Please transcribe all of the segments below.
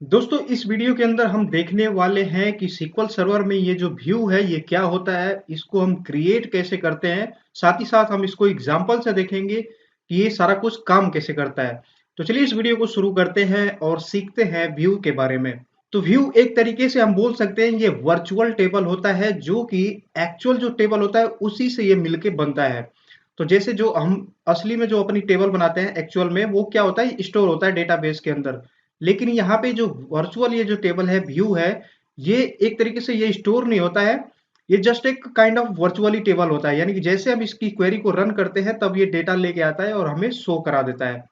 दोस्तों इस वीडियो के अंदर हम देखने वाले हैं कि SQL सर्वर में ये जो व्यू है ये क्या होता है, इसको हम क्रिएट कैसे करते हैं, साथ ही साथ हम इसको एग्जांपल से देखेंगे कि ये सारा कुछ काम कैसे करता है। तो चलिए इस वीडियो को शुरू करते हैं और सीखते हैं व्यू के बारे में। तो व्यू एक तरीके से हम बोल सकते हैं ये वर्चुअल टेबल होता है जो कि एक्चुअल जो टेबल होता है उसी से ये मिलके बनता है। तो जैसे जो हम असली में जो अपनी टेबल बनाते हैं एक्चुअल में वो क्या होता है, स्टोर होता है डेटाबेस के अंदर। लेकिन यहाँ पे जो वर्चुअल ये जो टेबल है, व्यू है, ये एक तरीके से ये स्टोर नहीं होता है। ये जस्ट एक काइंड ऑफ वर्चुअली टेबल होता है, यानी कि जैसे हम इसकी क्वेरी को रन करते हैं तब ये डेटा लेके आता है और हमें शो करा देता है।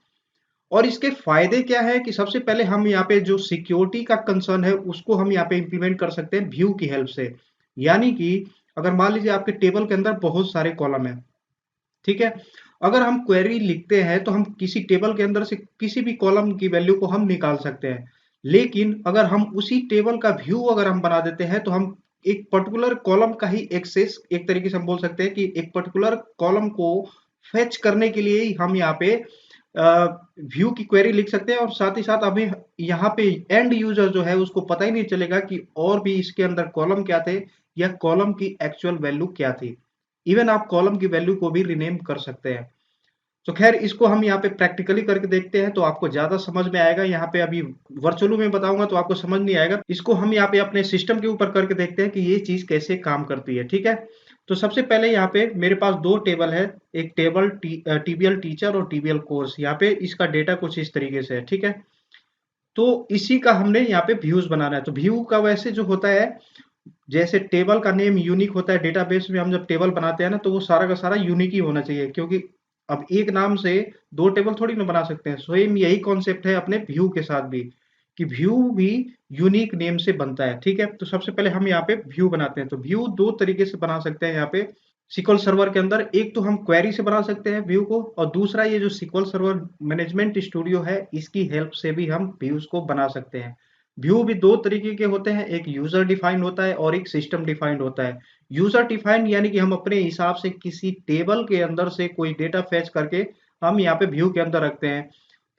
और इसके फायदे क्या है कि सबसे पहले हम यहाँ पे जो सिक्योरिटी का कंसर्न है उसको हम यहाँ पे इंप्लीमेंट कर सकते हैं व्यू की हेल्प से। यानी कि अगर मान लीजिए आपके टेबल के अंदर बहुत सारे कॉलम है, ठीक है। अगर हम क्वेरी लिखते हैं तो हम किसी टेबल के अंदर से किसी भी कॉलम की वैल्यू को हम निकाल सकते हैं। लेकिन अगर हम उसी टेबल का व्यू अगर हम बना देते हैं तो हम एक पर्टिकुलर कॉलम का ही एक्सेस, एक तरीके से हम बोल सकते हैं कि एक पर्टिकुलर कॉलम को फेच करने के लिए ही हम यहाँ पे व्यू की क्वेरी लिख सकते हैं। और साथ ही साथ अभी यहाँ पे एंड यूजर जो है उसको पता ही नहीं चलेगा कि और भी इसके अंदर कॉलम क्या थे या कॉलम की एक्चुअल वैल्यू क्या थी। इवन आप कॉलम की वैल्यू को भी रीनेम कर सकते हैं। तो खैर इसको हम यहाँ पे प्रैक्टिकली करके देखते हैं तो आपको ज्यादा समझ में आएगा। यहाँ पे अभी वर्चुअली में बताऊंगा तो आपको समझ नहीं आएगा। इसको हम यहाँ पे अपने सिस्टम के ऊपर करके देखते हैं कि ये चीज कैसे काम करती है, ठीक है। तो सबसे पहले यहाँ पे मेरे पास दो टेबल है। एक टेबल टीबीएल टीचर और टीबीएल कोर्स। यहाँ पे इसका डेटा कुछ इस तरीके से है, ठीक है। तो इसी का हमने यहाँ पे व्यूज बनाना है। तो व्यू का वैसे जो होता है, जैसे टेबल का नेम यूनिक होता है, डेटाबेस में हम जब टेबल बनाते हैं ना तो वो सारा का सारा यूनिक ही होना चाहिए, क्योंकि अब एक नाम से दो टेबल थोड़ी ना बना सकते हैं। सेम यही कॉन्सेप्ट है अपने व्यू के साथ भी, कि व्यू भी यूनिक नेम से बनता है, ठीक है। तो सबसे पहले हम यहाँ पे व्यू बनाते हैं। तो व्यू दो तरीके से बना सकते हैं यहाँ पे सिक्वल सर्वर के अंदर। एक तो हम क्वेरी से बना सकते हैं व्यू को, और दूसरा ये जो सिक्वल सर्वर मैनेजमेंट स्टूडियो है इसकी हेल्प से भी हम व्यूज को बना सकते हैं। व्यू भी दो तरीके के होते हैं, एक यूजर डिफाइंड होता है और एक सिस्टम डिफाइंड होता है। यूजर डिफाइंड यानी कि हम अपने हिसाब से किसी टेबल के अंदर से कोई डेटा फेच करके हम यहाँ पे व्यू के अंदर रखते हैं,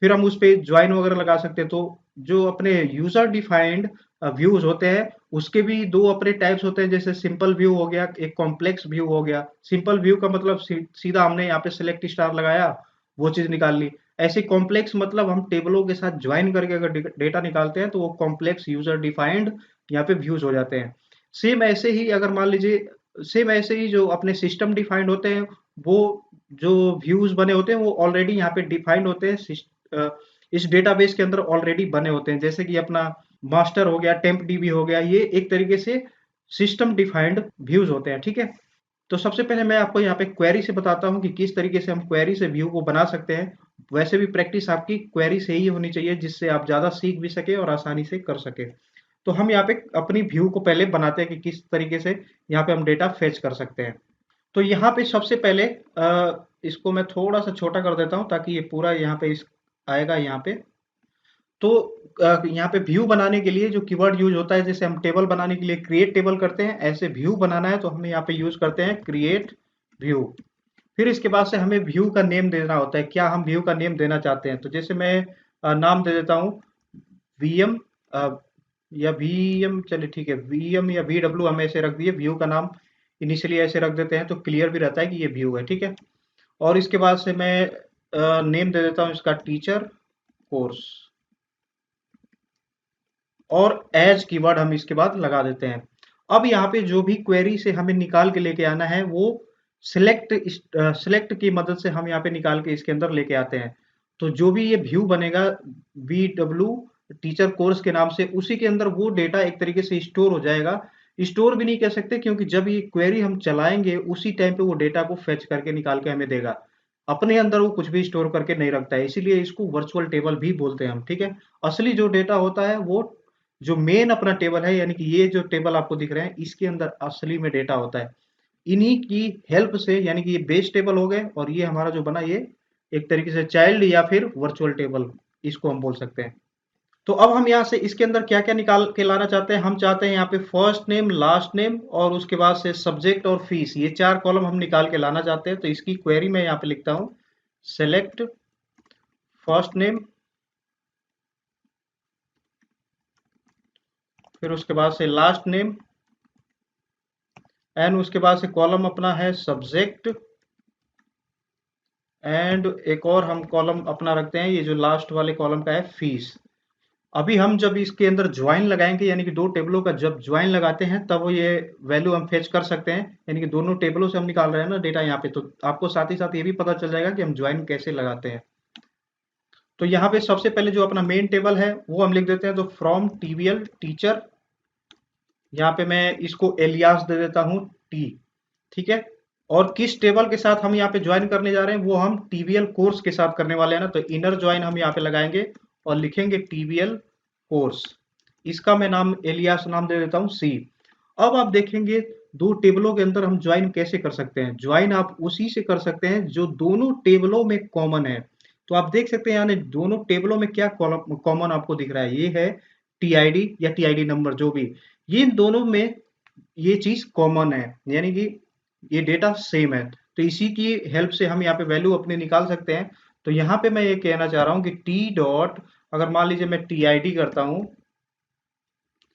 फिर हम उस पे ज्वाइन वगैरह लगा सकते हैं। तो जो अपने यूजर डिफाइंड व्यूज होते हैं उसके भी दो अपने टाइप्स होते हैं। जैसे सिंपल व्यू हो गया, एक कॉम्प्लेक्स व्यू हो गया। सिंपल व्यू का मतलब सीधा हमने यहाँ पे सिलेक्ट स्टार लगाया, वो चीज निकाल ली। ऐसे कॉम्प्लेक्स मतलब हम टेबलों के साथ ज्वाइन करके अगर डेटा निकालते हैं तो वो कॉम्प्लेक्स यूजर डिफाइंड यहाँ पे व्यूज हो जाते हैं। सेम ऐसे ही अगर मान लीजिए, सेम ऐसे ही जो अपने सिस्टम डिफाइंड होते हैं, वो जो व्यूज बने होते हैं वो ऑलरेडी यहाँ पे डिफाइंड होते हैं। इस डेटाबेस के अंदर ऑलरेडी बने होते हैं। जैसे कि अपना मास्टर हो गया, टेम्प डीबी हो गया, ये एक तरीके से सिस्टम डिफाइंड व्यूज होते हैं, ठीक है। तो सबसे पहले मैं आपको यहाँ पे क्वेरी से बताता हूँ कि किस तरीके से हम क्वेरी से व्यू को बना सकते हैं। वैसे भी प्रैक्टिस आपकी क्वेरी से ही होनी चाहिए, जिससे आप ज्यादा सीख भी सके और आसानी से कर सके। तो हम यहाँ पे अपनी व्यू को पहले बनाते हैं कि किस तरीके से यहाँ पे हम डेटा फेच कर सकते हैं। तो यहाँ पे सबसे पहले इसको मैं थोड़ा सा छोटा कर देता हूँ ताकि ये पूरा यहाँ पे इस आएगा यहाँ पे। तो यहाँ पे व्यू बनाने के लिए जो कीवर्ड यूज होता है, जैसे हम टेबल बनाने के लिए क्रिएट टेबल करते हैं, ऐसे व्यू बनाना है तो हम यहाँ पे यूज करते हैं क्रिएट व्यू। फिर इसके बाद से हमें व्यू का नेम देना होता है, क्या हम व्यू का नेम देना चाहते हैं। तो जैसे मैं नाम दे देता हूँ वीएम, या वीएम, चलिए ठीक है, वीएम या वीडब्ल्यू हम ऐसे रख दिए। व्यू का नाम इनिशियली ऐसे रख देते हैं तो क्लियर भी रहता है कि ये व्यू है, ठीक है। और इसके बाद से मैं नेम दे देता हूँ इसका टीचर कोर्स, और एज कीवर्ड हम इसके बाद लगा देते हैं। अब यहाँ पे जो भी क्वेरी से हमें निकाल के लेके आना है वो सिलेक्ट सिलेक्ट की मदद से हम यहाँ पे निकाल के इसके अंदर लेके आते हैं। तो जो भी ये व्यू बनेगा वी डब्ल्यू टीचर कोर्स के नाम से, उसी के अंदर वो डेटा एक तरीके से स्टोर हो जाएगा। स्टोर भी नहीं कह सकते, क्योंकि जब ये क्वेरी हम चलाएंगे उसी टाइम पे वो डेटा को फेच करके निकाल के हमें देगा। अपने अंदर वो कुछ भी स्टोर करके नहीं रखता है, इसीलिए इसको वर्चुअल टेबल भी बोलते हैं हम, ठीक है। असली जो डेटा होता है वो जो मेन अपना टेबल है, यानी कि ये जो टेबल आपको दिख रहे हैं इसके अंदर असली में डेटा होता है। इन्हीं की हेल्प से, यानी कि ये बेस टेबल हो गए और ये हमारा जो बना ये एक तरीके से चाइल्ड या फिर वर्चुअल टेबल इसको हम बोल सकते हैं। तो अब हम यहाँ से इसके अंदर क्या क्या निकाल के लाना चाहते हैं। हम चाहते हैं यहाँ पे फर्स्ट नेम, लास्ट नेम और उसके बाद से सब्जेक्ट और फीस, ये चार कॉलम हम निकाल के लाना चाहते हैं। तो इसकी क्वेरी मैं यहाँ पे लिखता हूँ सेलेक्ट फर्स्ट नेम फिर उसके बाद से लास्ट नेम, एंड उसके बाद से कॉलम अपना है सब्जेक्ट, एंड एक और हम कॉलम अपना रखते हैं, ये जो लास्ट वाले कॉलम का है फीस। अभी हम जब इसके अंदर ज्वाइन लगाएंगे, यानी कि दो टेबलों का जब ज्वाइन लगाते हैं तब ये वैल्यू हम फेच कर सकते हैं, यानी कि दोनों टेबलों से हम निकाल रहे हैं ना डेटा यहाँ पे, तो आपको साथ ही साथ ये भी पता चल जाएगा कि हम ज्वाइन कैसे लगाते हैं। तो यहाँ पे सबसे पहले जो अपना मेन टेबल है वो हम लिख देते हैं, तो फ्रॉम टीवीएल टीचर, यहाँ पे मैं इसको एलियास दे देता हूँ टी, ठीक है। और किस टेबल के साथ हम यहाँ पे ज्वाइन करने जा रहे हैं, वो हम टीवीएल कोर्स के साथ करने वाले हैं ना, तो इनर ज्वाइन हम यहाँ पे लगाएंगे और लिखेंगे टीवीएल कोर्स। इसका मैं नाम एलियास नाम दे देता हूँ सी। अब आप देखेंगे दो टेबलों के अंदर हम ज्वाइन कैसे कर सकते हैं। ज्वाइन आप उसी से कर सकते हैं जो दोनों टेबलों में कॉमन है। तो आप देख सकते हैं यानी दोनों टेबलों में क्या कॉलम कॉमन आपको दिख रहा है, ये है टीआईडी या टीआईडी नंबर जो भी, ये इन दोनों में ये चीज कॉमन है, यानी कि ये डेटा सेम है। तो इसी की हेल्प से हम यहाँ पे वैल्यू अपने निकाल सकते हैं। तो यहाँ पे मैं ये कहना चाह रहा हूँ कि टी डॉट, अगर मान लीजिए मैं टी आई डी करता हूँ,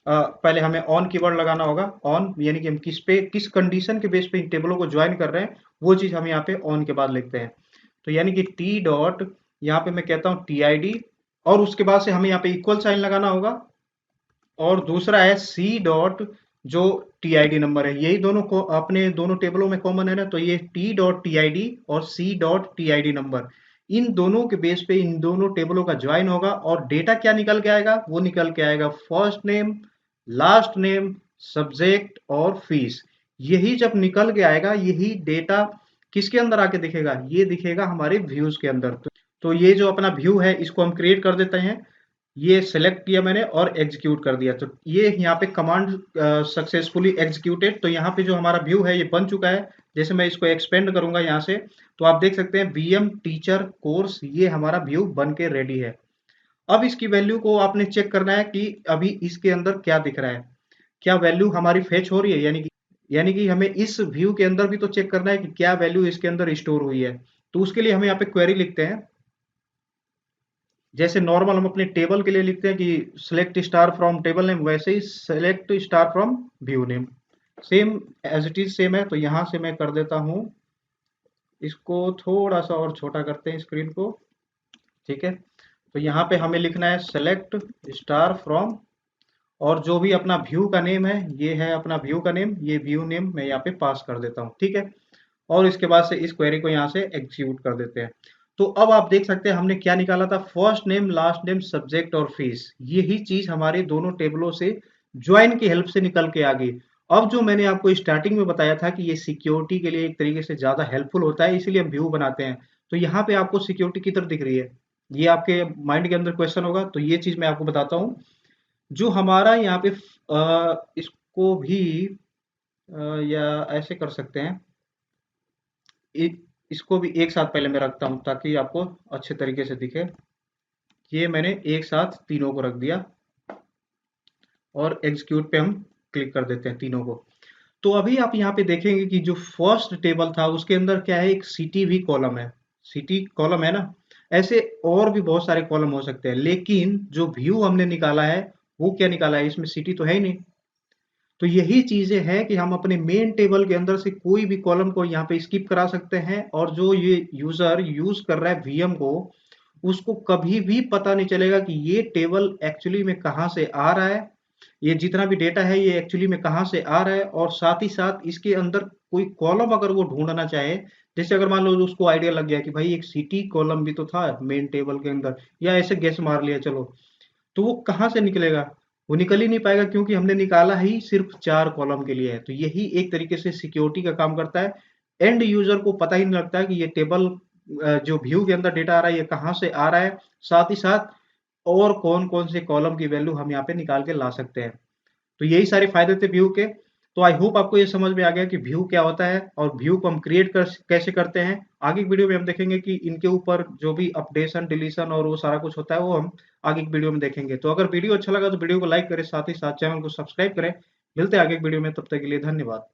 पहले हमें ऑन कीवर्ड लगाना होगा, ऑन यानी कि हम किस कंडीशन के बेस पे इन टेबलों को ज्वाइन कर रहे हैं, वो चीज हम यहाँ पे ऑन के बाद लिखते हैं। तो यानी कि टी डॉट, यहाँ पे मैं कहता हूँ टी आई डी, और उसके बाद से हमें यहाँ पे इक्वल साइन लगाना होगा, और दूसरा है सी डॉट जो टीआईडी नंबर है, यही दोनों को अपने दोनों टेबलों में कॉमन है ना, तो ये टी डॉट टीआईडी और सी डॉट टीआईडी नंबर, इन दोनों के बेस पे इन दोनों टेबलों का ज्वाइन होगा, और डेटा क्या निकल के आएगा, वो निकल के आएगा first name, last name, subject और फीस। यही जब निकल के आएगा, यही डेटा किसके अंदर आके दिखेगा, ये दिखेगा हमारे व्यूज के अंदर। तो ये जो अपना व्यू है इसको हम क्रिएट कर देते हैं, ये सेलेक्ट किया मैंने और एग्जीक्यूट कर दिया, तो ये यहाँ पे कमांड सक्सेसफुली एग्जीक्यूटेड। तो यहाँ पे जो हमारा व्यू है ये बन चुका है। जैसे मैं इसको एक्सपेंड करूंगा यहाँ से, तो आप देख सकते हैं वीएम टीचर कोर्स, ये हमारा व्यू बन के रेडी है। अब इसकी वैल्यू को आपने चेक करना है कि अभी इसके अंदर क्या दिख रहा है, क्या वैल्यू हमारी फेच हो रही है, यानी कि हमें इस व्यू के अंदर भी तो चेक करना है कि क्या वैल्यू इसके अंदर स्टोर हुई है। तो उसके लिए हम यहाँ पे क्वेरी लिखते हैं, जैसे नॉर्मल हम अपने टेबल के लिए लिखते हैं कि select star from table name, वैसे ही select star from view name, same as it is same है। तो यहां से मैं कर देता हूं, इसको थोड़ा सा और छोटा करते हैं स्क्रीन को, ठीक है। तो यहाँ पे हमें लिखना है सेलेक्ट स्टार फ्रॉम, और जो भी अपना व्यू का नेम है, ये है अपना व्यू का नेम, ये व्यू नेम मैं यहाँ पे पास कर देता हूँ, ठीक है। और इसके बाद से इस क्वेरी को यहाँ से एग्जीक्यूट कर देते हैं। तो अब आप देख सकते हैं हमने क्या निकाला था, first name, last name, subject और फीस, यही चीज हमारे दोनों टेबलों से ज्वाइन की हेल्प से निकल के आ गई। अब जो मैंने आपको स्टार्टिंग में बताया था कि ये सिक्योरिटी के लिए एक तरीके से ज्यादा हेल्पफुल होता है, इसीलिए हम व्यू बनाते हैं। तो यहाँ पे आपको सिक्योरिटी की तरफ दिख रही है, ये आपके माइंड के अंदर क्वेश्चन होगा, तो ये चीज मैं आपको बताता हूँ। जो हमारा यहाँ पे इसको भी या ऐसे कर सकते हैं, इसको भी एक साथ पहले मैं रखता हूं ताकि आपको अच्छे तरीके से दिखे। ये मैंने एक साथ तीनों को रख दिया और एग्जीक्यूट पे हम क्लिक कर देते हैं तीनों को। तो अभी आप यहाँ पे देखेंगे कि जो फर्स्ट टेबल था उसके अंदर क्या है, एक सिटी भी कॉलम है, सिटी कॉलम है ना। ऐसे और भी बहुत सारे कॉलम हो सकते हैं, लेकिन जो व्यू हमने निकाला है वो क्या निकाला है, इसमें सिटी तो है ही नहीं। तो यही चीजें हैं कि हम अपने मेन टेबल के अंदर से कोई भी कॉलम को यहाँ पे स्किप करा सकते हैं, और जो ये यूजर यूज कर रहा है वीएम को, उसको कभी भी पता नहीं चलेगा कि ये टेबल एक्चुअली में कहाँ से आ रहा है, ये जितना भी डेटा है ये एक्चुअली में कहाँ से आ रहा है। और साथ ही साथ इसके अंदर कोई कॉलम अगर वो ढूंढना चाहे, जैसे अगर मान लो उसको आइडिया लग गया कि भाई एक सिटी कॉलम भी तो था मेन टेबल के अंदर, या ऐसे गेस मार लिया चलो, तो वो कहाँ से निकलेगा, वो निकल ही नहीं पाएगा, क्योंकि हमने निकाला ही सिर्फ 4 कॉलम के लिए है। तो यही एक तरीके से सिक्योरिटी का काम करता है। एंड यूजर को पता ही नहीं लगता है कि ये टेबल जो व्यू के अंदर डेटा आ रहा है ये कहाँ से आ रहा है, साथ ही साथ और कौन कौन से कॉलम की वैल्यू हम यहाँ पे निकाल के ला सकते हैं। तो यही सारे फायदे थे व्यू के। तो आई होप आपको ये समझ में आ गया कि व्यू क्या होता है और व्यू को हम क्रिएट कैसे करते हैं। आगे की वीडियो में हम देखेंगे कि इनके ऊपर जो भी अपडेशन, डिलीशन और वो सारा कुछ होता है वो हम आगे की वीडियो में देखेंगे। तो अगर वीडियो अच्छा लगा तो वीडियो को लाइक करें, साथ ही साथ चैनल को सब्सक्राइब करें। मिलते हैं आगे की वीडियो में, तब तक के लिए धन्यवाद।